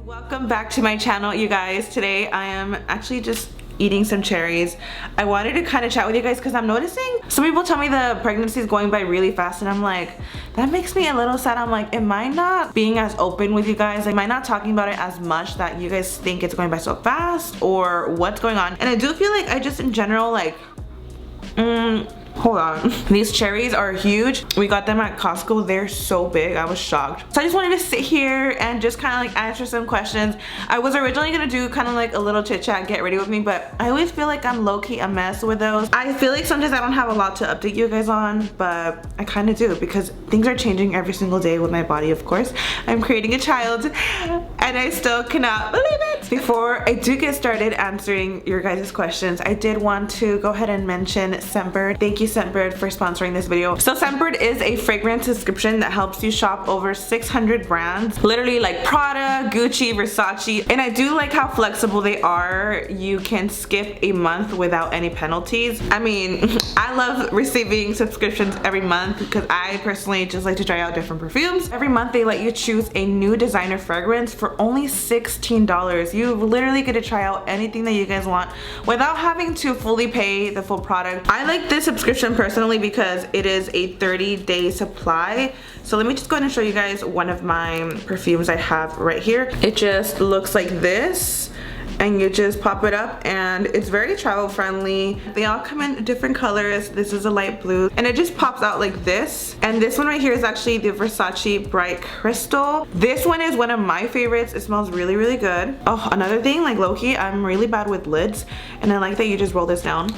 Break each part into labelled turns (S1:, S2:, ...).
S1: Welcome back to my channel, you guys. Today I am actually just eating some cherries. I wanted to kind of chat with you guys because I'm noticing some people tell me the pregnancy is going by really fast, and I'm like, that makes me a little sad. I'm like, am I not being as open with you guys? Like, am I not talking about it as much that you guys think it's going by so fast, or what's going on? And I do feel like I just in general like hold on. These cherries are huge. We got them at Costco. They're so big. I was shocked. So I just wanted to sit here and just kind of like answer some questions. I was originally gonna do kind of like a little chit chat, get ready with me, but I always feel like I'm low-key a mess with those. I feel like sometimes I don't have a lot to update you guys on, but I kind of do because things are changing every single day with my body, of course. I'm creating a child and I still cannot believe it. Before I do get started answering your guys' questions, I did want to go ahead and mention Scentbird. Thank you, Scentbird, for sponsoring this video. So Scentbird is a fragrance subscription that helps you shop over 600 brands, literally like Prada, Gucci, Versace, and I do like how flexible they are. You can skip a month without any penalties. I mean, I love receiving subscriptions every month because I personally just like to try out different perfumes. Every month they let you choose a new designer fragrance for only $16. You literally get to try out anything that you guys want without having to fully pay the full product. I like this subscription personally because it is a 30-day supply. So let me just go ahead and show you guys one of my perfumes I have right here. It just looks like this, and you just pop it up, and it's very travel friendly. They all come in different colors. This is a light blue, and it just pops out like this. And this one right here is actually the Versace Bright Crystal. This one is one of my favorites. It smells really, really good. Oh, another thing, like low-key, I'm really bad with lids, and I like that you just roll this down.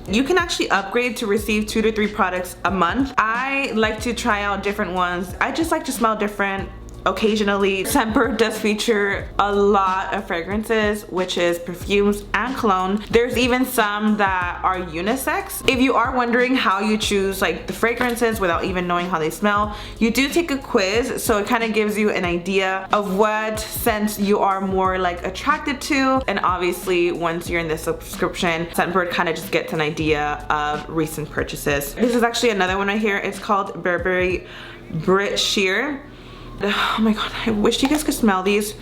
S1: You can actually upgrade to receive 2 to 3 products a month. I like to try out different ones. I just like to smell different occasionally. Scentbird does feature a lot of fragrances, which is perfumes and cologne. There's even some that are unisex. If you are wondering how you choose like the fragrances without even knowing how they smell, you do take a quiz, so it kind of gives you an idea of what scents you are more like attracted to. And obviously once you're in the subscription, Scentbird kind of just gets an idea of recent purchases. This is actually another one right here. It's called Burberry Brit Sheer. Oh my god, I wish you guys could smell these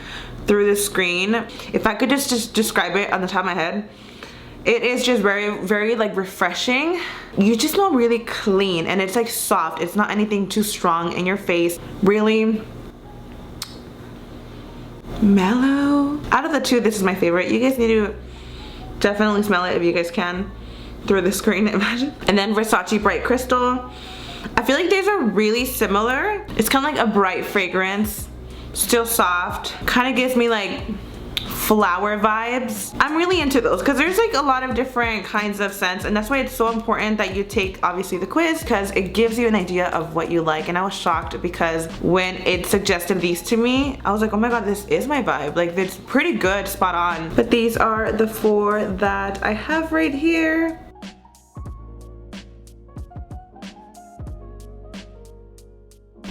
S1: through the screen. If I could just describe it on the top of my head, it is just very, very like refreshing. You just smell really clean, and it's like soft. It's not anything too strong in your face. Really mellow. Out of the two, this is my favorite. You guys need to definitely smell it if you guys can through the screen, imagine. And then Versace Bright Crystal. I feel like these are really similar. It's kind of like a bright fragrance, still soft. Kind of gives me like flower vibes. I'm really into those because there's like a lot of different kinds of scents, and that's why it's so important that you take obviously the quiz, because it gives you an idea of what you like. And I was shocked because when it suggested these to me, I was like, oh my god, this is my vibe. Like, it's pretty good, spot on. But these are the 4 that I have right here.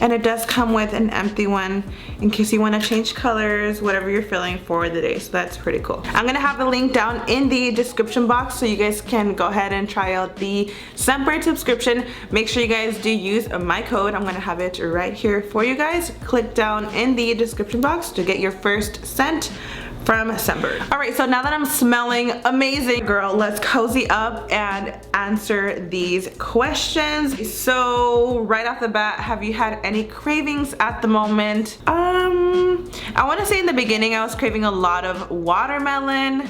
S1: And it does come with an empty one in case you want to change colors, whatever you're feeling for the day. So that's pretty cool. I'm gonna have the link down in the description box so you guys can go ahead and try out the Scentbird subscription. Make sure you guys do use my code. I'm gonna have it right here for you guys. Click down in the description box to get your first scent from Scentbird. Alright, so now that I'm smelling amazing, girl, let's cozy up and answer these questions. So right off the bat, have you had any cravings at the moment? I want to say in the beginning I was craving a lot of watermelon.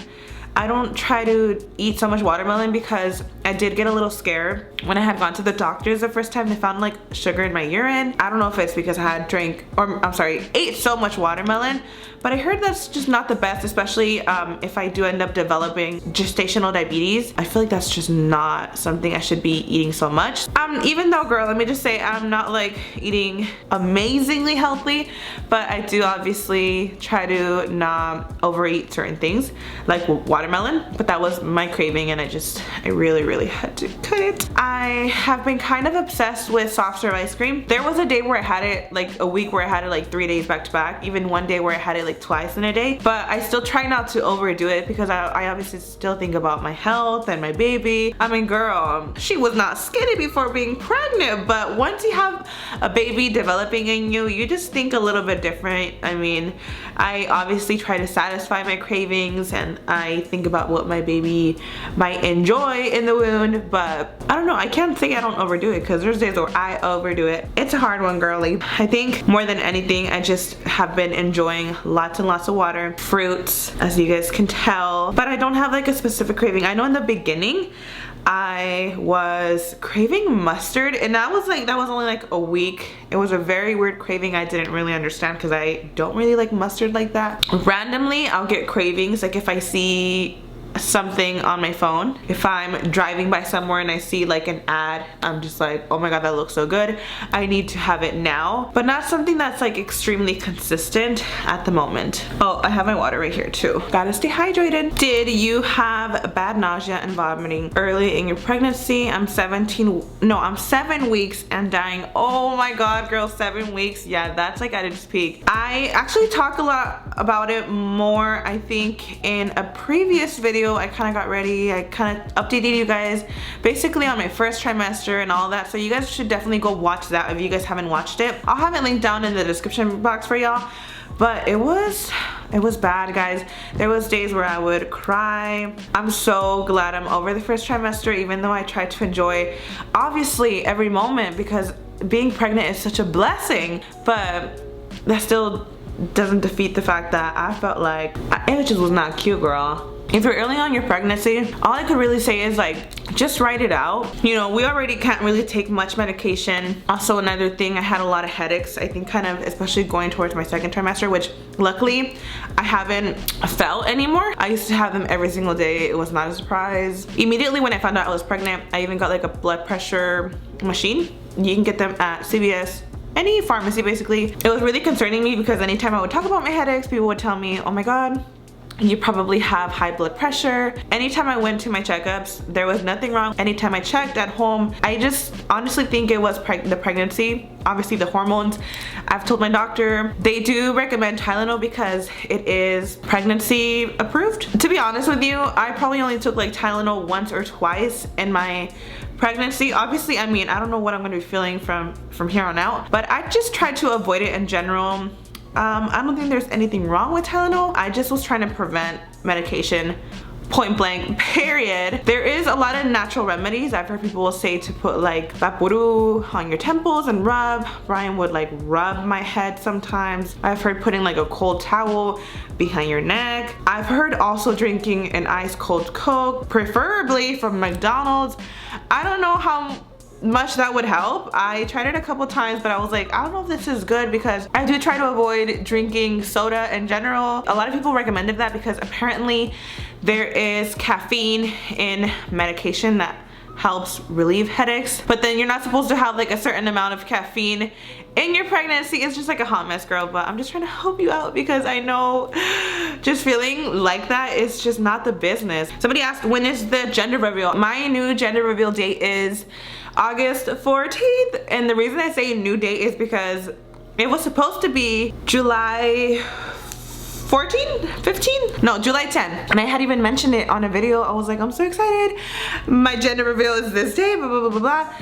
S1: I don't try to eat so much watermelon because I did get a little scared when I had gone to the doctors the first time. They found like sugar in my urine. I don't know if it's because I had ate so much watermelon, but I heard that's just not the best, especially if I do end up developing gestational diabetes. I feel like that's just not something I should be eating so much. Even though, girl, let me just say I'm not like eating amazingly healthy, but I do obviously try to not overeat certain things like watermelon, but that was my craving and I really had to cut it. I have been kind of obsessed with soft serve ice cream. There was a day where I had it, like a week where I had it like 3 days back to back, even one day where I had it like twice in a day. But I still try not to overdo it because I obviously still think about my health and my baby. I mean, girl, she was not skinny before being pregnant, but once you have a baby developing in you, you just think a little bit different. I mean, I obviously try to satisfy my cravings and I think about what my baby might enjoy in the wound, but I don't know, I can't say I don't overdo it because there's days where I overdo it. It's a hard one, girly. I think more than anything, I just have been enjoying lots and lots of water, fruits, as you guys can tell, but I don't have like a specific craving. I know in the beginning I was craving mustard, and that was only like a week. It was a very weird craving I didn't really understand because I don't really like mustard like that. Randomly I'll get cravings, like if I see something on my phone, if I'm driving by somewhere and I see like an ad, I'm just like, oh my god, that looks so good, I need to have it now, but not something that's like extremely consistent at the moment. Oh, I have my water right here too. Gotta stay hydrated. Did you have bad nausea and vomiting early in your pregnancy? I'm 7 weeks and dying. Oh my god, girl, 7 weeks. Yeah, that's like at its peak. I actually talk a lot about it more, I think, in a previous video. I kind of got ready, I kind of updated you guys basically on my first trimester and all that, so you guys should definitely go watch that if you guys haven't watched it. I'll have it linked down in the description box for y'all. But it was bad, guys. There was days where I would cry. I'm so glad I'm over the first trimester, even though I tried to enjoy obviously every moment because being pregnant is such a blessing, but that still doesn't defeat the fact that I felt like it just was not cute, girl. If you're early on your pregnancy, all I could really say is like, just write it out. You know, we already can't really take much medication. Also, another thing, I had a lot of headaches, I think kind of, especially going towards my second trimester, which luckily I haven't felt anymore. I used to have them every single day. It was not a surprise. Immediately when I found out I was pregnant, I even got like a blood pressure machine. You can get them at CVS, any pharmacy basically. It was really concerning me because anytime I would talk about my headaches, people would tell me, oh my god, you probably have high blood pressure. Anytime I went to my checkups, there was nothing wrong. Anytime I checked at home, I just honestly think it was the pregnancy, obviously the hormones. I've told my doctor, they do recommend Tylenol because it is pregnancy approved. To be honest with you, I probably only took like Tylenol once or twice in my pregnancy. Obviously, I mean, I don't know what I'm gonna be feeling from here on out, but I just tried to avoid it in general. I don't think there's anything wrong with Tylenol. I just was trying to prevent medication, point blank, period. There is a lot of natural remedies. I've heard people will say to put like vapuru on your temples and rub. Brian would like rub my head sometimes. I've heard putting like a cold towel behind your neck. I've heard also drinking an ice cold Coke, preferably from McDonald's. I don't know how much that would help. I tried it a couple times, but I was like, I don't know if this is good because I do try to avoid drinking soda in general. A lot of people recommended that because apparently there is caffeine in medication that helps relieve headaches, but then you're not supposed to have like a certain amount of caffeine in your pregnancy. It's just like a hot mess, girl, but I'm just trying to help you out because I know just feeling like that is just not the business. Somebody asked, when is the gender reveal? My new gender reveal date is August 14th, and the reason I say new date is because it was supposed to be July 14? 15? No, July 10. And I had even mentioned it on a video. I was like, I'm so excited. My gender reveal is this day, blah, blah, blah, blah, blah.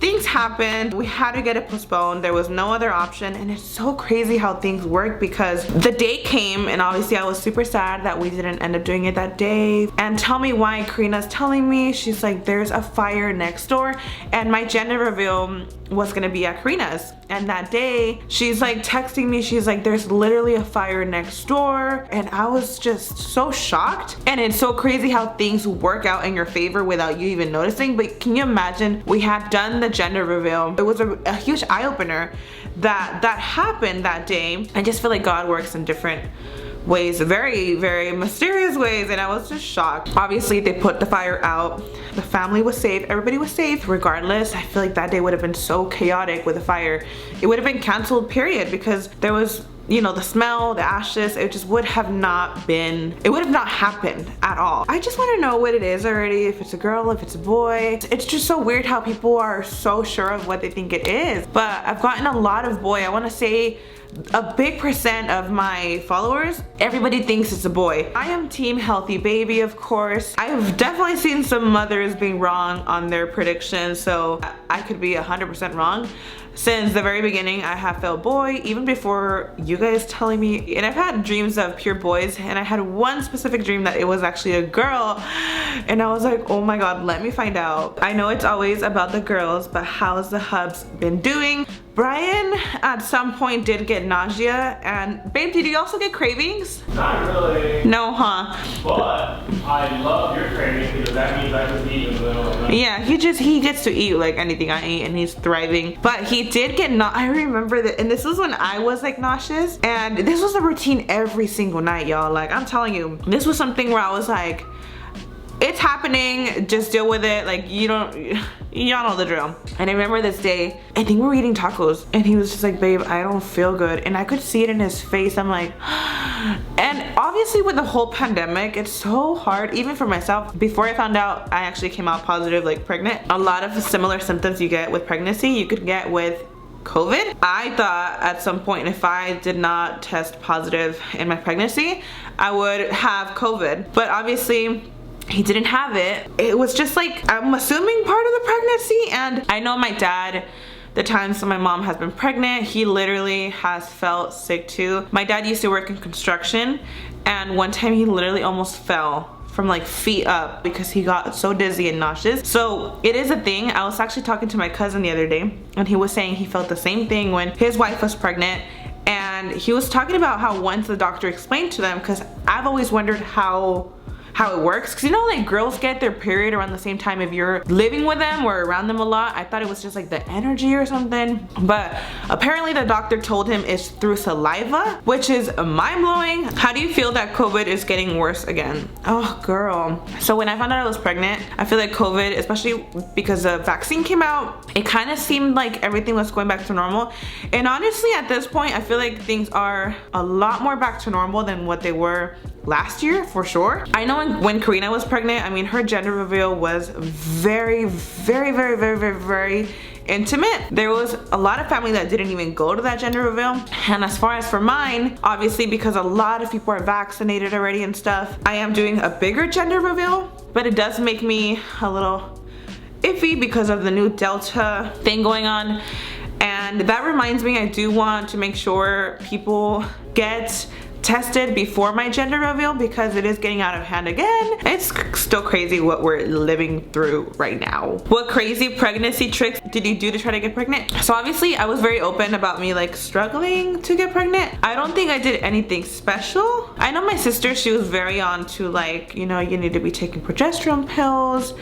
S1: Things happened. We had to get it postponed. There was no other option. And it's so crazy how things work because the date came and obviously I was super sad that we didn't end up doing it that day. And tell me why. Karina's telling me, she's like, there's a fire next door. And my gender reveal was gonna be at Karina's. And that day, she's like texting me, she's like, there's literally a fire next door. And I was just so shocked. And it's so crazy how things work out in your favor without you even noticing. But can you imagine, we had done the gender reveal. It was a huge eye-opener that happened that day. I just feel like God works in different ways, very, very mysterious ways, and I was just shocked. Obviously, they put the fire out. The family was safe. Everybody was safe. Regardless, I feel like that day would have been so chaotic with the fire. It would have been canceled, period, because there was you know, the smell, the ashes, it just would have not happened at all. I just want to know what it is already, if it's a girl, if it's a boy. It's just so weird how people are so sure of what they think it is. But I've gotten a lot of boy. I want to say a big percent of my followers, everybody thinks it's a boy. I am team healthy baby, of course. I've definitely seen some mothers being wrong on their predictions, so I could be 100% wrong. Since the very beginning, I have felt boy, even before you guys telling me. And I've had dreams of pure boys, and I had one specific dream that it was actually a girl. And I was like, oh my god, let me find out. I know it's always about the girls, but how's the hubs been doing? Brian at some point did get nausea, and babe, did you also get cravings?
S2: Not really.
S1: No, huh?
S2: But I love your cravings because that means I can eat in the middle of the night.
S1: Yeah, he gets to eat like anything I eat, and he's thriving. But he did get I remember that, and this was when I was like nauseous, and this was a routine every single night, y'all. Like, I'm telling you, this was something where I was like, it's happening, just deal with it. Like, y'all know the drill. And I remember this day, I think we were eating tacos, and he was just like, babe, I don't feel good. And I could see it in his face. I'm like, and obviously with the whole pandemic, it's so hard, even for myself. Before I found out I actually came out positive, like pregnant, a lot of similar symptoms you get with pregnancy, you could get with COVID. I thought at some point, if I did not test positive in my pregnancy, I would have COVID. But obviously, he didn't have it. It was just like, I'm assuming part of the pregnancy. And I know my dad, the times my mom has been pregnant, he literally has felt sick too. My dad used to work in construction, and one time he literally almost fell from like feet up because he got so dizzy and nauseous. So it is a thing. I was actually talking to my cousin the other day, and he was saying he felt the same thing when his wife was pregnant. And he was talking about how once the doctor explained to them, because I've always wondered how it works, because you know, like, girls get their period around the same time if you're living with them or around them a lot. I thought it was just like the energy or something, but apparently the doctor told him it's through saliva, which is mind-blowing. How do you feel that COVID is getting worse again? Oh girl. So when I found out I was pregnant, I feel like COVID, especially because the vaccine came out, it kind of seemed like everything was going back to normal. And honestly, at this point, I feel like things are a lot more back to normal than what they were last year, for sure. I know when Karina was pregnant, I mean, her gender reveal was very intimate. There was a lot of family that didn't even go to that gender reveal. And as far as for mine, obviously because a lot of people are vaccinated already and stuff, I am doing a bigger gender reveal, but it does make me a little iffy because of the new Delta thing going on. And that reminds me, I do want to make sure people get tested before my gender reveal, because it is getting out of hand again. It's still crazy what we're living through right now. What crazy pregnancy tricks did you do to try to get pregnant? So obviously I was very open about me like struggling to get pregnant. I don't think I did anything special. I know my sister, she was very on to like, you know, you need to be taking progesterone pills,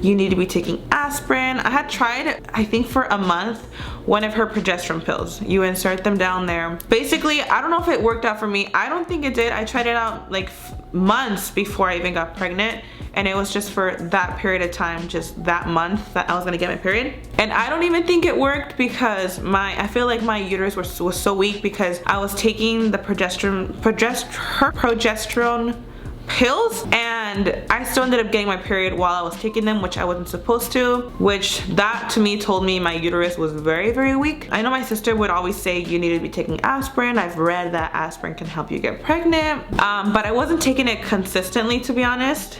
S1: you need to be taking aspirin. I had tried, I think for a month, one of her progesterone pills. You insert them down there. Basically, I don't know if it worked out for me. I don't think it did. I tried it out like months before I even got pregnant, and it was just for that period of time, just that month that I was gonna get my period. And I don't even think it worked because I feel like my uterus was so weak because I was taking the progesterone pills, and I still ended up getting my period while I was taking them, which I wasn't supposed to, which that to me told me my uterus was very weak. I know my sister would always say you need to be taking aspirin. I've read that aspirin can help you get pregnant, but I wasn't taking it consistently, to be honest.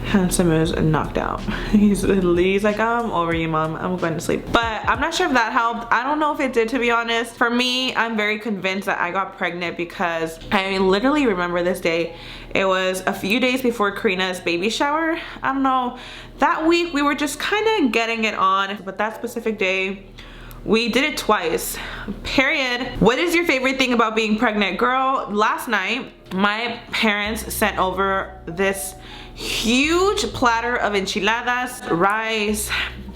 S1: Handsome is knocked out. He's like, I'm over you, mom, I'm going to sleep. But I'm not sure if that helped. I don't know if it did, to be honest. For me, I'm very convinced that I got pregnant because I literally remember this day. It was a few days before Karina's baby shower. I don't know, that week we were just kind of getting it on, but that specific day we did it twice. Period. What is your favorite thing about being pregnant? Girl, last night my parents sent over this huge platter of enchiladas, rice,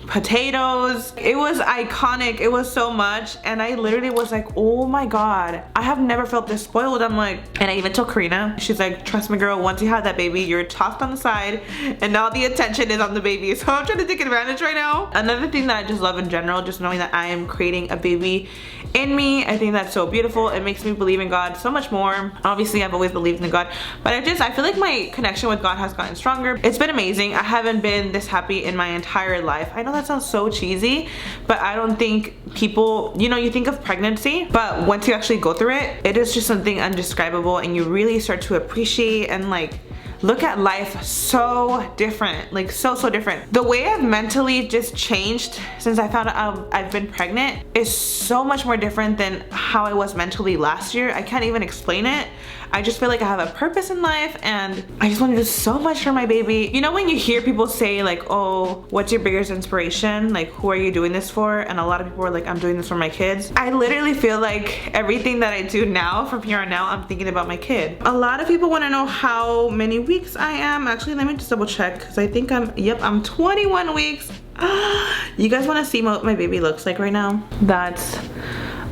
S1: potatoes. It was iconic. It was so much, and I literally was like, oh my god, I have never felt this spoiled. I'm like, and I even told Karina, she's like, trust me girl, once you have that baby, you're tossed on the side and all the attention is on the baby. So I'm trying to take advantage right now. Another thing that I just love in general, just knowing that I am creating a baby in me, I think that's so beautiful. It makes me believe in God so much more. Obviously I've always believed in God, but I feel like my connection with God has gotten stronger. It's been amazing. I haven't been this happy in my entire life. I know that sounds so cheesy, but I don't think people, you know, you think of pregnancy, but once you actually go through it, it is just something indescribable, and you really start to appreciate and like look at life so different, like so different. The way I've mentally just changed since I found out I've been pregnant is so much more different than how I was mentally last year. I can't even explain it. I just feel like I have a purpose in life, and I just want to do so much for my baby. You know when you hear people say like, oh, what's your biggest inspiration? Like, who are you doing this for? And a lot of people are like, I'm doing this for my kids. I literally feel like everything that I do now, from here on out, I'm thinking about my kid. A lot of people want to know how many weeks I am. Actually, let me just double check, because I think I'm 21 weeks. You guys want to see what my baby looks like right now? That's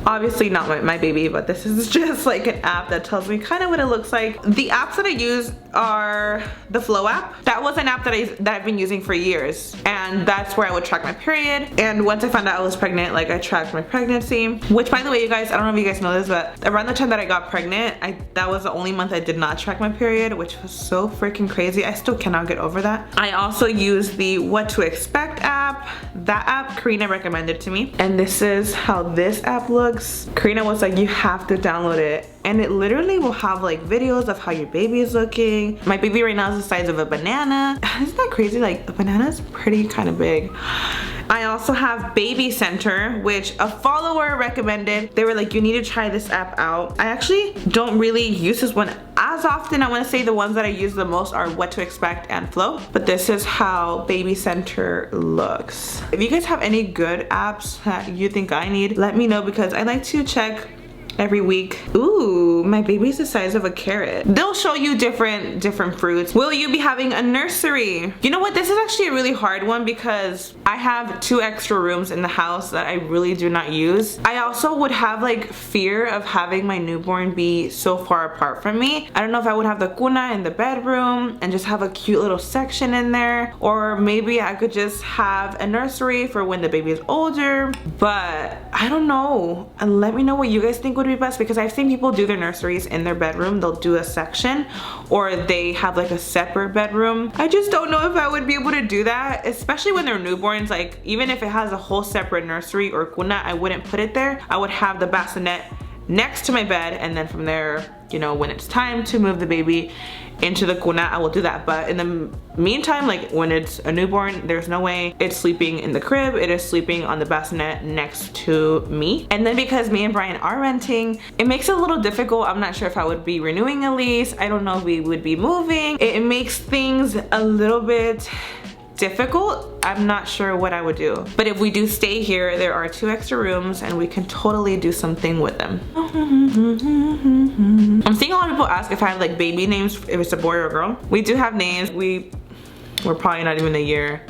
S1: obviously not my baby, but this is just like an app that tells me kind of what it looks like. The apps that I use are the Flow app. That was an app that I've been using for years, and that's where I would track my period. And once I found out I was pregnant, like I tracked my pregnancy, which by the way, you guys, I don't know if you guys know this, but around the time that I got pregnant, that was the only month I did not track my period, which was so freaking crazy. I still cannot get over that. I also use the What to Expect app. That app Karina recommended to me, and this is how this app looks. Karina was like, you have to download it, and it literally will have like videos of how your baby is looking. My baby right now is the size of a banana. Isn't that crazy? Like, a banana is pretty kind of big. I also have Baby Center, which a follower recommended. They were like, you need to try this app out. I actually don't really use this one as often. I want to say the ones that I use the most are What to Expect and Flow, but this is how Baby Center looks. If you guys have any good apps that you think I need, let me know, because I like to check every week. Ooh, my baby's the size of a carrot. They'll show you different fruits. Will you be having a nursery? You know what, this is actually a really hard one, because I have 2 extra rooms in the house that I really do not use. I also would have like fear of having my newborn be so far apart from me. I don't know if I would have the cuna in the bedroom and just have a cute little section in there, or maybe I could just have a nursery for when the baby is older, but I don't know. And let me know what you guys think would be best, because I've seen people do their nurseries in their bedroom. They'll do a section, or they have like a separate bedroom. I just don't know if I would be able to do that, especially when they're newborns. Like, even if it has a whole separate nursery or cuna, I wouldn't put it there. I would have the bassinet next to my bed, and then from there, you know, when it's time to move the baby into the cuna, I will do that. But in the meantime, like when it's a newborn, there's no way it's sleeping in the crib. It is sleeping on the bassinet next to me. And then because me and Brian are renting, it makes it a little difficult. I'm not sure if I would be renewing a lease. I don't know if we would be moving. It makes things a little bit difficult. I'm not sure what I would do. But if we do stay here, there are 2 extra rooms, and we can totally do something with them. I'm seeing a lot of people ask if I have like baby names, if it's a boy or a girl. We do have names. We're probably not even a year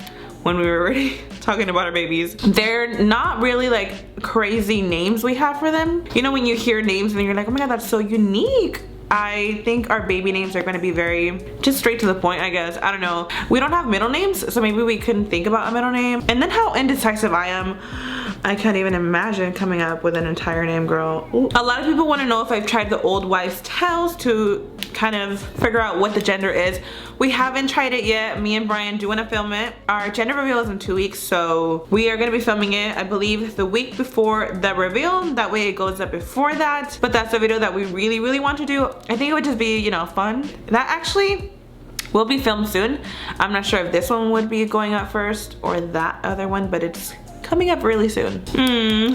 S1: when we were already talking about our babies. They're not really like crazy names we have for them. You know when you hear names and you're like, oh my god, that's so unique. I think our baby names are gonna be very just straight to the point, I guess. I don't know. We don't have middle names, so maybe we couldn't think about a middle name. And then how indecisive I am. I can't even imagine coming up with an entire name, girl. Ooh. A lot of people want to know if I've tried the old wives' tales to kind of figure out what the gender is. We haven't tried it yet. Me and Brian do want to film it. Our gender reveal is in 2 weeks, so we are going to be filming it, I believe, the week before the reveal. That way it goes up before that. But that's a video that we really want to do. I think it would just be, you know, fun. That actually will be filmed soon. I'm not sure if this one would be going up first or that other one, but it's coming up really soon.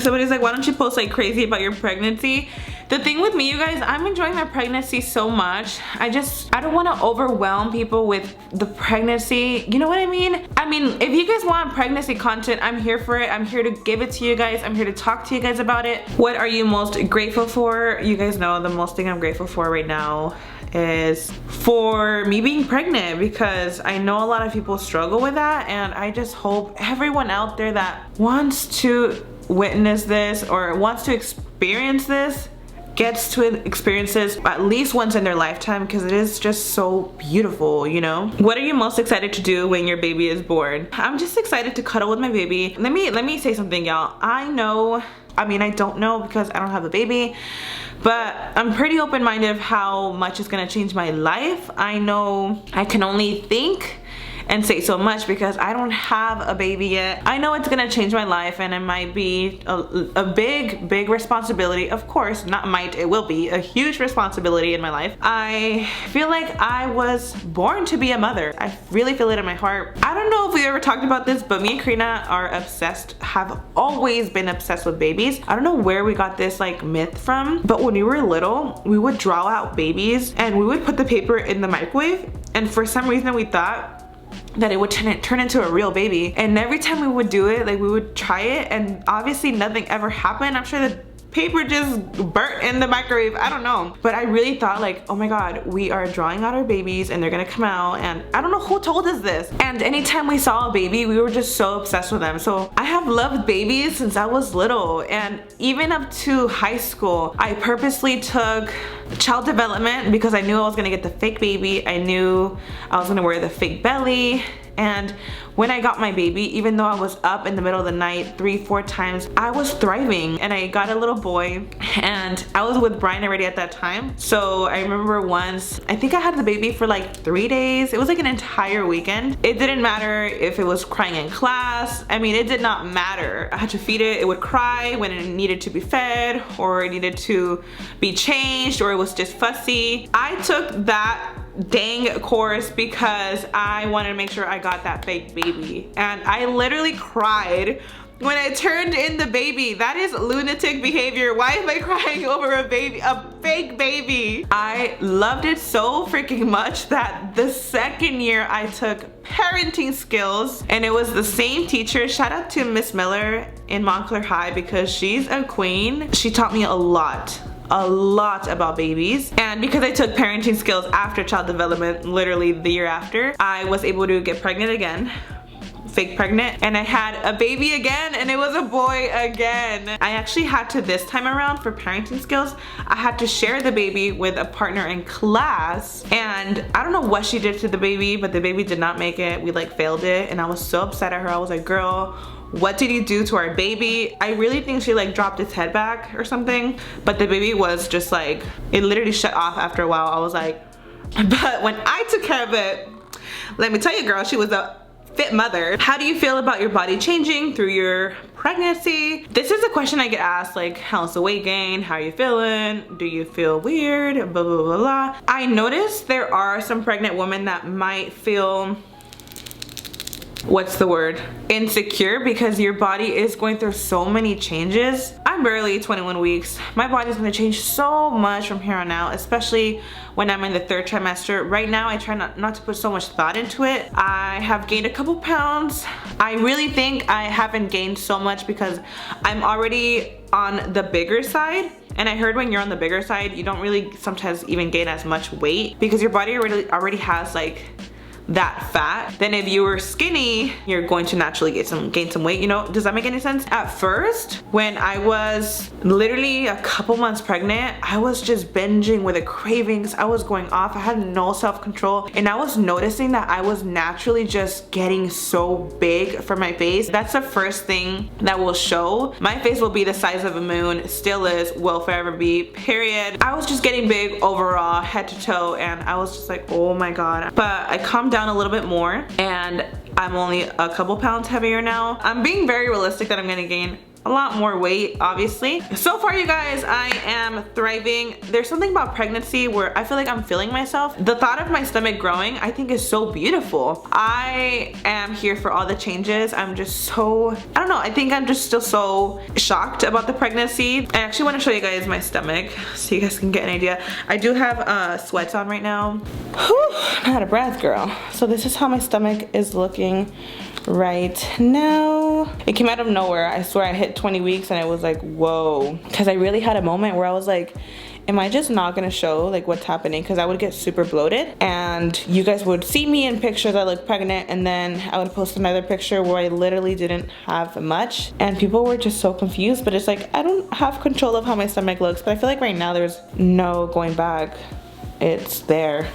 S1: Somebody's like, why don't you post like crazy about your pregnancy? The thing with me, you guys, I'm enjoying my pregnancy so much. I don't want to overwhelm people with the pregnancy. You know what I mean? I mean, if you guys want pregnancy content, I'm here for it. I'm here to give it to you guys. I'm here to talk to you guys about it. What are you most grateful for? You guys know the most thing I'm grateful for right now is for me being pregnant, because I know a lot of people struggle with that, and I just hope everyone out there that wants to witness this or wants to experience this gets to experience this at least once in their lifetime, because it is just so beautiful, you know? What are you most excited to do when your baby is born? I'm just excited to cuddle with my baby. Let me say something, y'all. I don't know because I don't have a baby, but I'm pretty open-minded of how much it's gonna change my life. I know I can only think and say so much because I don't have a baby yet. I know it's gonna change my life, and it might be a big responsibility. Of course, not might, it will be a huge responsibility in my life. I feel like I was born to be a mother. I really feel it in my heart. I don't know if we ever talked about this, but me and Karina are obsessed, have always been obsessed with babies. I don't know where we got this like myth from, but when we were little, we would draw out babies and we would put the paper in the microwave, and for some reason we thought that it would turn into a real baby. And every time we would do it, like we would try it, and obviously nothing ever happened. I'm sure the paper just burnt in the microwave, I don't know. But I really thought like, oh my god, we are drawing out our babies and they're gonna come out, and I don't know who told us this. And anytime we saw a baby, we were just so obsessed with them. So I have loved babies since I was little, and even up to high school, I purposely took child development because I knew I was gonna get the fake baby. I knew I was gonna wear the fake belly. And when I got my baby, even though I was up in the middle of the night 3-4 times, I was thriving, and I got a little boy, and I was with Brian already at that time. So I remember once, I think I had the baby for like 3 days. It was like an entire weekend. It didn't matter if it was crying in class. I mean, it did not matter. I had to feed it. It would cry when it needed to be fed, or it needed to be changed, or it was just fussy. I took that dang course because I wanted to make sure I got that fake baby, and I literally cried when I turned in the baby. That is lunatic behavior. Why am I crying over a baby, a fake baby? I loved it so freaking much that the second year I took parenting skills, and it was the same teacher. Shout out to Miss Miller in Montclair High, because she's a queen. She taught me a lot about babies. And because I took parenting skills after child development, literally the year after, I was able to get pregnant again, fake pregnant, and I had a baby again, and it was a boy again. I actually had to, this time around for parenting skills, I had to share the baby with a partner in class, and I don't know what she did to the baby, but the baby did not make it. We like failed it, and I was so upset at her. I was like, girl, what did you do to our baby? I really think she like dropped its head back or something, but the baby was just like, it literally shut off after a while. I was like, but when I took care of it, let me tell you, girl, she was a fit mother. How do you feel about your body changing through your pregnancy? This is a question I get asked, like, how's the weight gain? How are you feeling? Do you feel weird? Blah, blah, blah, blah. I noticed there are some pregnant women that might feel, what's the word, insecure, because your body is going through so many changes. I'm barely 21 weeks. My body's gonna change so much from here on out, especially when I'm in the 3rd trimester. Right now, I try not to put so much thought into it. I have gained a couple pounds. I really think I haven't gained so much because I'm already on the bigger side. And I heard when you're on the bigger side, you don't really sometimes even gain as much weight because your body already has like that fat. Then if you were skinny, you're going to naturally gain some weight, you know? Does that make any sense? At first, when I was literally a couple months pregnant, I was just binging with the cravings. I was going off. I had no self-control, and I was noticing that I was naturally just getting so big for my face. That's the first thing that will show. My face will be the size of a moon, still is, will forever be, period. I was just getting big overall, head to toe, and I was just like, oh my god. But I calmed down a little bit more, and I'm only a couple pounds heavier now. I'm being very realistic that I'm gonna gain a lot more weight, obviously. So far, you guys, I am thriving. There's something about pregnancy where I feel like I'm feeling myself. The thought of my stomach growing, I think, is so beautiful. I am here for all the changes. I'm just so, I don't know, I think I'm just still so shocked about the pregnancy. I actually want to show you guys my stomach so you guys can get an idea. I do have sweats on right now. Whew, I'm out of breath, girl. So this is how my stomach is looking right now. It came out of nowhere. I swear I hit 20 weeks and I was like, whoa. Because I really had a moment where I was like, am I just not gonna show like what's happening? Because I would get super bloated and you guys would see me in pictures I look pregnant, and then I would post another picture where I literally didn't have much, and people were just so confused. But it's like, I don't have control of how my stomach looks, but I feel like right now there's no going back. It's there.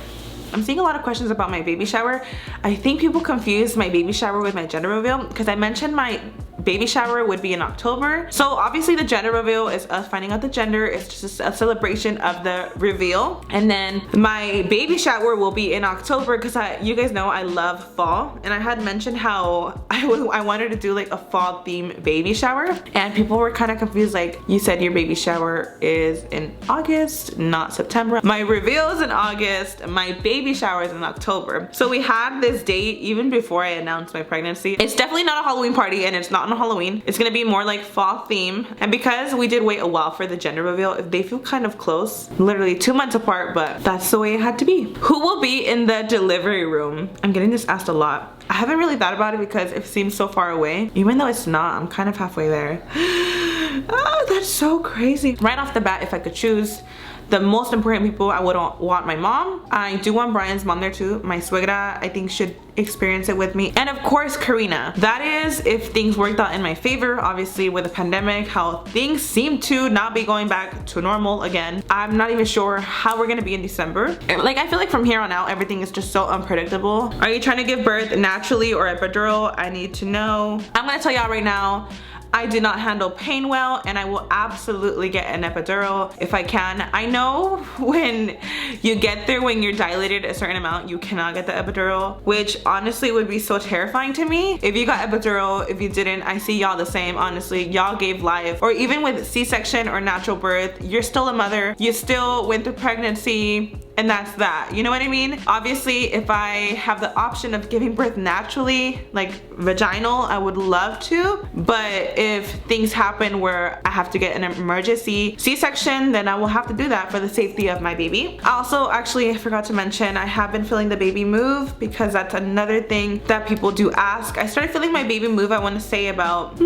S1: I'm seeing a lot of questions about my baby shower. I think people confuse my baby shower with my gender reveal because I mentioned my baby shower would be in October. So obviously the gender reveal is us finding out the gender. It's just a celebration of the reveal. And then my baby shower will be in October because you guys know I love fall. And I had mentioned how I wanted to do like a fall theme baby shower. And people were kind of confused, like, you said your baby shower is in August, not September. My reveal is in August. My baby shower is in October. So we had this date even before I announced my pregnancy. It's definitely not a Halloween party and it's not on Halloween. It's gonna be more like fall theme. And because we did wait a while for the gender reveal, they feel kind of close, literally 2 months apart, but that's the way it had to be. Who will be in the delivery room? I'm getting this asked a lot. I haven't really thought about it because it seems so far away. Even though it's not, I'm kind of halfway there. Oh, that's so crazy. Right off the bat, if I could choose the most important people, I would want my mom. I do want Brian's mom there too. My suegra, I think, should experience it with me. And of course, Karina. That is if things worked out in my favor. Obviously, with the pandemic, how things seem to not be going back to normal again. I'm not even sure how we're gonna be in December. Like, I feel like from here on out, everything is just so unpredictable. Are you trying to give birth naturally or epidural? I need to know. I'm gonna tell y'all right now, I do not handle pain well, and I will absolutely get an epidural if I can. I know when you get there, when you're dilated a certain amount, you cannot get the epidural, which honestly would be so terrifying to me. If you got epidural, if you didn't, I see y'all the same. Honestly, y'all gave life. Or even with C-section or natural birth, you're still a mother. You still went through pregnancy, and that's that. You know what I mean? Obviously, if I have the option of giving birth naturally, like vaginal, I would love to. But if things happen where I have to get an emergency C-section, then I will have to do that for the safety of my baby. Also, actually, I forgot to mention, I have been feeling the baby move because that's another thing that people do ask. I started feeling my baby move, I want to say about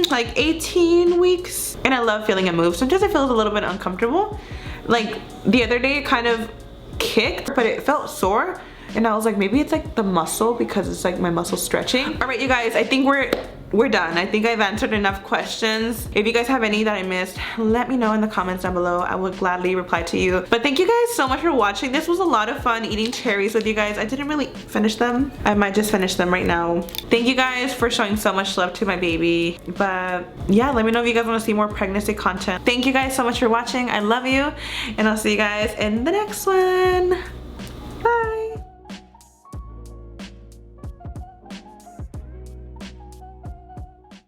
S1: like 18 weeks. And I love feeling it move. Sometimes it feels a little bit uncomfortable. Like the other day it kind of kicked, but it felt sore. And I was like, maybe it's like the muscle because it's like my muscle stretching. All right, you guys, I think we're done. I think I've answered enough questions. If you guys have any that I missed, let me know in the comments down below. I will gladly reply to you. But thank you guys so much for watching. This was a lot of fun eating cherries with you guys. I didn't really finish them. I might just finish them right now. Thank you guys for showing so much love to my baby. But yeah, let me know if you guys want to see more pregnancy content. Thank you guys so much for watching. I love you, and I'll see you guys in the next one.